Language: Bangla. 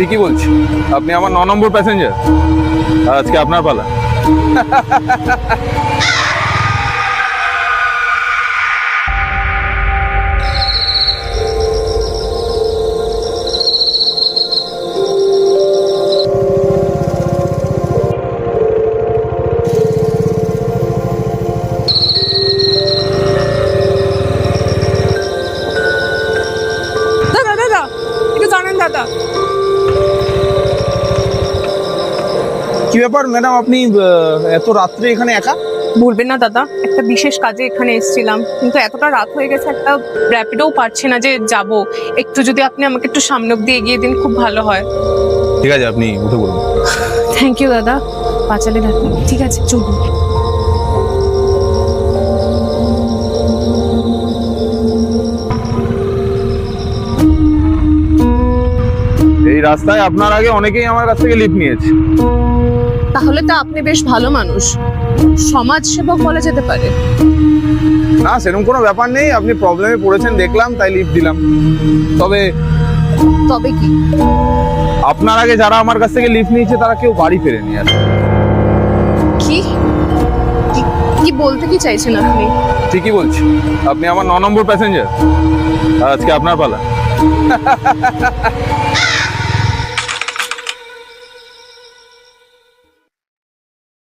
ঠিকই বলছি, আপনি আমার 9 নম্বর প্যাসেঞ্জার, আর আজকে আপনার পালা। দাদা দাদা একটু জানেন দাদা। কি ব্যাপার ম্যাডাম, আপনি এত রাত্রে এখানে একা? বলবেন না দাদা, একটা বিশেষ কাজে এখানে এসেছিলাম, কিন্তু এতটা রাত হয়ে গেছে, একটা র্যাপিডোও পারছি না যে যাব। একটু যদি আপনি আমাকে একটু সামনে অব্দি এগিয়ে দিন খুব ভালো হয়। ঠিক আছে, আপনি উঠে পড়ুন। থ্যাংক ইউ দাদা, বাঁচালেন আপনি। ঠিক আছে চলুন। এই রাস্তায় আপনার আগে অনেকেই আমার কাছ থেকে লিফট নিয়েছে। তাহলে তো আপনি বেশ ভালো মানুষ, সমাজ সেবক বলা যেতে পারে। না, সেরকম কোনো ব্যাপার নেই, আপনি প্রবলেমে পড়েছেন দেখলাম তাই লিফট দিলাম। তবে তবে কি? আপনার আগে যারা আমার কাছ থেকে লিফট নিয়েছে তারা কেউ বাড়ি ফেরেনি আর। কি কি বলতে কি চাইছেন আপনি? ঠিকই বলছি, আপনি আমার 9 নম্বর প্যাসেঞ্জার, আর আজকে আপনার পালা।